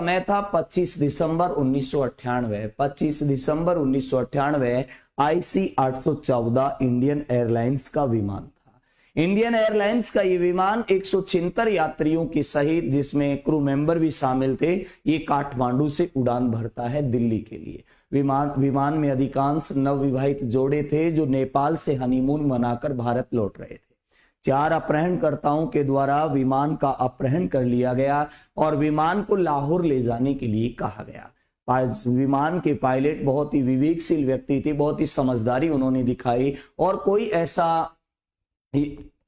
समय था 25 दिसंबर 1998। 25 दिसंबर 1998 IC 814 Indian airlines का विमान था। इंडियन एयरलाइंस का ये विमान 176 यात्रियों की सहित, जिसमें क्रू मेंबर भी शामिल थे, ये काठमांडू से उड़ान भरता है दिल्ली के लिए। विमान में अधिकांश नवविवाहित जोड़े थे जो नेपाल से हनीमून मनाकर भारत लौट रहे थे। 4 अपहरणकर्ताओं के द्वारा विमान का अपहरण कर लिया गया और विमान को लाहौर ले जाने के लिए कहा गया। विमान के पायलट बहुत ही विवेकशील व्यक्ति थे, बहुत ही समझदारी उन्होंने दिखाई और कोई ऐसा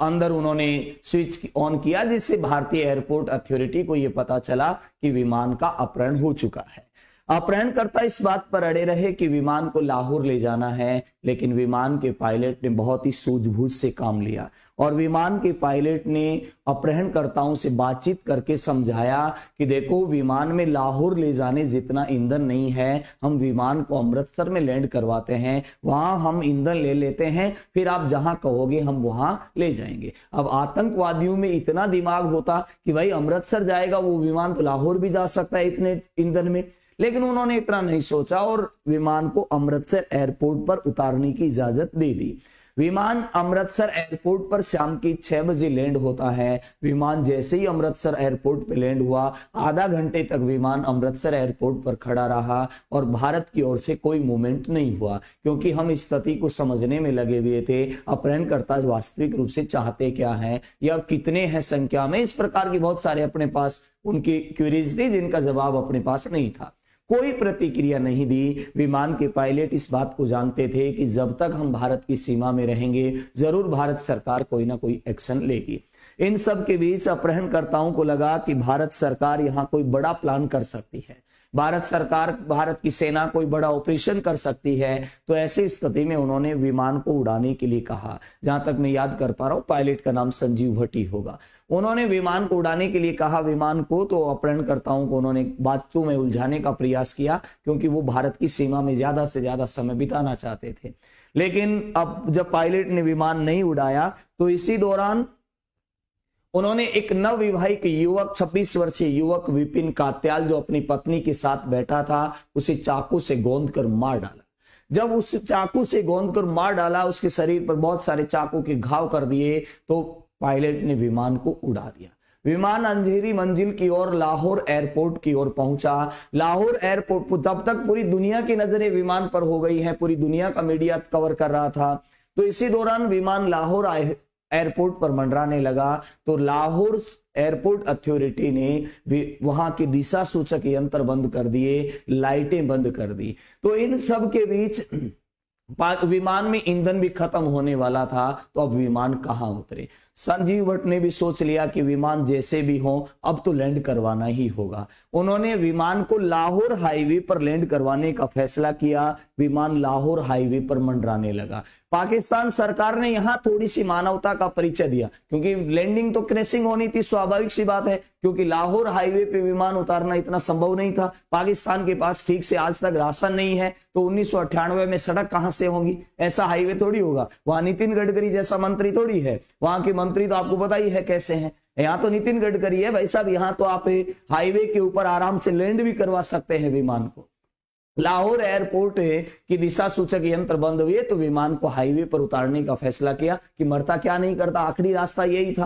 अंदर उन्होंने स्विच ऑन किया जिससे भारतीय एयरपोर्ट अथॉरिटी को यह पता चला कि विमान का अपहरण हो चुका है। अपहरणकर्ता इस बात पर अड़े रहे कि विमान को लाहौर ले जाना है, लेकिन विमान के पायलट ने बहुत ही सूझबूझ से काम लिया और विमान के पायलट ने अपहरणकर्ताओं से बातचीत करके समझाया कि देखो, विमान में लाहौर ले जाने जितना ईंधन नहीं है, हम विमान को अमृतसर में लैंड करवाते हैं, वहां हम ईंधन ले लेते हैं, फिर आप जहां कहोगे हम वहां ले जाएंगे। अब आतंकवादियों में इतना दिमाग होता कि भाई अमृतसर जाएगा वो विमान तो लाहौर भी जा सकता है इतने ईंधन में, लेकिन उन्होंने इतना नहीं सोचा और विमान को अमृतसर एयरपोर्ट पर उतारने की इजाजत दे दी। विमान अमृतसर एयरपोर्ट पर शाम की 6 बजे लैंड होता है। विमान जैसे ही अमृतसर एयरपोर्ट पर लैंड हुआ, आधा घंटे तक विमान अमृतसर एयरपोर्ट पर खड़ा रहा और भारत की ओर से कोई मूवमेंट नहीं हुआ, क्योंकि हम स्थिति को समझने में लगे हुए थे। अपहरणकर्ता वास्तविक रूप से चाहते क्या हैं या कितने हैं संख्या में, इस प्रकार की बहुत सारे अपने पास उनकी क्वेरीज थी जिनका जवाब अपने पास नहीं था। कोई प्रतिक्रिया नहीं दी। विमान के पायलट इस बात को जानते थे कि जब तक हम भारत की सीमा में रहेंगे जरूर भारत सरकार कोई ना कोई एक्शन लेगी। इन सब के बीच अपहरणकर्ताओं को लगा कि भारत सरकार यहाँ कोई बड़ा प्लान कर सकती है, भारत सरकार, भारत की सेना कोई बड़ा ऑपरेशन कर सकती है। तो ऐसी स्थिति में उन्होंने विमान को उड़ाने के लिए कहा। जहां तक मैं याद कर पा रहा हूं, पायलट का नाम संजीव भट्टी होगा। उन्होंने विमान को उड़ाने के लिए कहा विमान को, तो अपहरणकर्ताओं को उन्होंने बातों में उलझाने का प्रयास किया, क्योंकि वो भारत की सीमा में ज्यादा से ज्यादा समय बिताना चाहते थे। लेकिन अब जब पायलट ने विमान नहीं उड़ाया तो इसी दौरान उन्होंने एक नवविवाहित युवक, 26 वर्षीय युवक विपिन कात्याल, जो अपनी पत्नी के साथ बैठा था, उसे चाकू से गोंद कर मार डाला। जब उस चाकू से गोंद कर मार डाला, उसके शरीर पर बहुत सारे चाकू के घाव कर दिए, तो पायलट ने विमान को उड़ा दिया। विमान अंधेरी मंजिल की ओर लाहौर एयरपोर्ट की ओर पहुंचा। लाहौर एयरपोर्ट, तब तक पूरी दुनिया की नजरें विमान पर हो गई है, पूरी दुनिया का मीडिया कवर कर रहा था। तो इसी दौरान विमान लाहौर एयरपोर्ट पर मंडराने लगा, तो लाहौर एयरपोर्ट अथॉरिटी ने वहां के दिशा सूचक यंत्र बंद कर दिए, लाइटें बंद कर दी। तो इन सब के बीच विमान में ईंधन भी खत्म होने वाला था, तो अब विमान कहां उतरे। संजीव भट्ट ने भी सोच लिया कि विमान जैसे भी हो अब तो लैंड करवाना ही होगा। उन्होंने विमान को लाहौर हाईवे पर लैंड करवाने का फैसला किया। विमान लाहौर हाईवे पर मंडराने लगा। पाकिस्तान सरकार ने यहां थोड़ी सी मानवता का परिचय दिया, क्योंकि लैंडिंग तो क्रैशिंग होनी थी, स्वाभाविक सी बात है, क्योंकि लाहौर हाईवे पे विमान उतारना इतना संभव नहीं था। पाकिस्तान के पास ठीक से आज तक राशन नहीं है, तो 1998 में सड़क कहां से होगी, ऐसा हाईवे थोड़ी होगा। वहां नितिन गडकरी जैसा मंत्री थोड़ी है, वहां के मंत्री तो आपको पता ही है कैसे हैं। यहाँ तो नितिन गडकरी है भाई साहब, यहाँ तो आप हाईवे के ऊपर आराम से लैंड भी करवा सकते हैं विमान को। लाहौर एयरपोर्ट की दिशा सूचक यंत्र बंद हुए तो विमान को हाईवे पर उतारने का फैसला किया कि मरता क्या नहीं करता, आखिरी रास्ता यही था,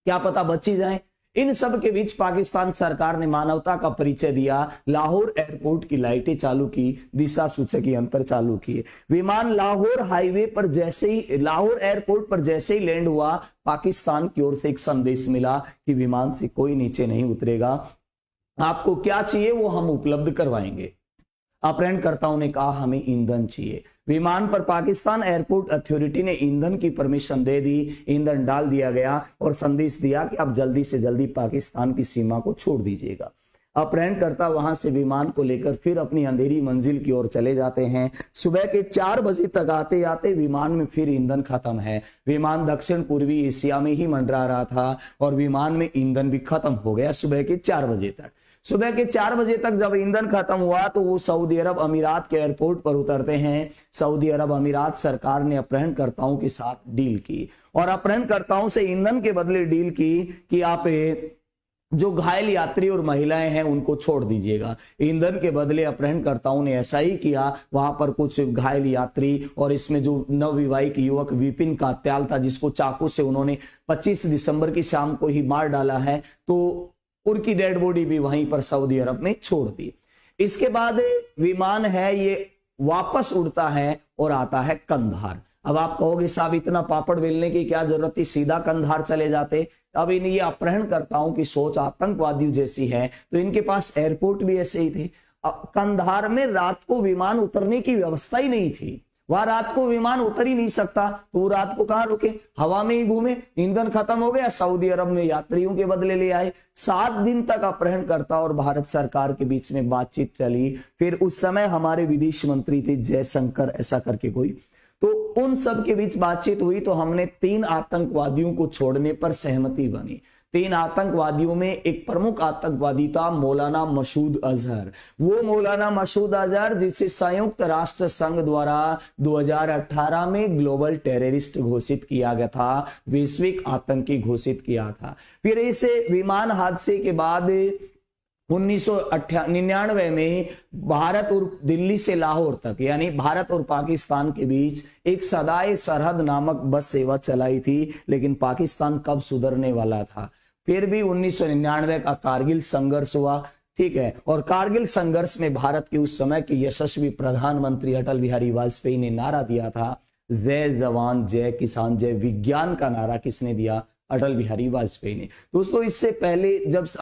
क्या पता बच ही जाए। इन सब के बीच पाकिस्तान सरकार ने मानवता का परिचय दिया, लाहौर एयरपोर्ट की लाइटें चालू की, दिशा सूचक यंत्र चालू किए। विमान लाहौर हाईवे पर जैसे ही, लाहौर एयरपोर्ट पर जैसे ही लैंड हुआ, पाकिस्तान की ओर से एक संदेश मिला कि विमान से कोई नीचे नहीं उतरेगा, आपको क्या चाहिए वो हम उपलब्ध करवाएंगे। अपहरणकर्ताओं ने कहा हमें ईंधन चाहिए। विमान पर पाकिस्तान एयरपोर्ट अथॉरिटी ने ईंधन की परमिशन दे दी, ईंधन डाल दिया गया और संदेश दिया कि आप जल्दी से जल्दी पाकिस्तान की सीमा को छोड़ दीजिएगा। अपहरणकर्ता वहां से विमान को लेकर फिर अपनी अंधेरी मंजिल की ओर चले जाते हैं। सुबह के 4 बजे तक आते आते विमान में फिर ईंधन खत्म है। विमान दक्षिण पूर्वी एशिया में ही मंडरा रहा था और विमान में ईंधन भी खत्म हो गया सुबह के 4 बजे तक। सुबह के 4 बजे तक जब ईंधन खत्म हुआ तो वो सऊदी अरब अमीरात के एयरपोर्ट पर उतरते हैं। सऊदी अरब अमीरात सरकार ने अपहरणकर्ताओं के साथ डील की और अपहरणकर्ताओं से ईंधन के बदले डील की कि आप जो घायल यात्री और महिलाएं हैं उनको छोड़ दीजिएगा। ईंधन के बदले अपहरणकर्ताओं ने ऐसा ही किया। वहां पर कुछ घायल यात्री और इसमें जो नवविवाहित युवक विपिन कात्याल था, जिसको चाकू से उन्होंने 25 दिसंबर की शाम को ही मार डाला है, तो उनकी डेड बॉडी भी वहीं पर सऊदी अरब में छोड़ दी। इसके बाद विमान है ये वापस उड़ता है और आता है कंधार। अब आप कहोगे साहब इतना पापड़ बेलने की क्या जरूरत थी, सीधा कंधार चले जाते। अब इन ये अपहरणकर्ताओं की सोच आतंकवादियों जैसी है, तो इनके पास एयरपोर्ट भी ऐसे ही थे। कंधार में रात को विमान उतरने की व्यवस्था ही नहीं थी, वहां रात को विमान उतर ही नहीं सकता, तो रात को कहां रुके, हवा में ही घूमे। ईंधन खत्म हो गया, सऊदी अरब में यात्रियों के बदले ले आए। 7 दिन तक अपहरणकर्ता और भारत सरकार के बीच में बातचीत चली। फिर उस समय हमारे विदेश मंत्री थे जयशंकर ऐसा करके कोई, तो उन सब के बीच बातचीत हुई, तो हमने 3 आतंकवादियों को छोड़ने पर सहमति बनी। 3 आतंकवादियों में एक प्रमुख आतंकवादी था मौलाना मसूद अजहर। वो मौलाना मसूद अजहर जिसे संयुक्त राष्ट्र संघ द्वारा 2018 में ग्लोबल टेररिस्ट घोषित किया गया था, वैश्विक आतंकी घोषित किया था। फिर इसे विमान हादसे के बाद 1999 में भारत और दिल्ली से लाहौर तक, यानी भारत और पाकिस्तान के बीच एक सदाए सरहद नामक बस सेवा चलाई थी, लेकिन पाकिस्तान कब सुधरने वाला था। फिर भी 1999 का कारगिल संघर्ष हुआ, ठीक है, और कारगिल संघर्ष में भारत के उस समय के यशस्वी प्रधानमंत्री अटल बिहारी वाजपेयी ने नारा दिया था, जय जवान जय किसान जय विज्ञान का नारा किसने दिया, अटल बिहारी वाजपेयी ने। दोस्तों इससे पहले जब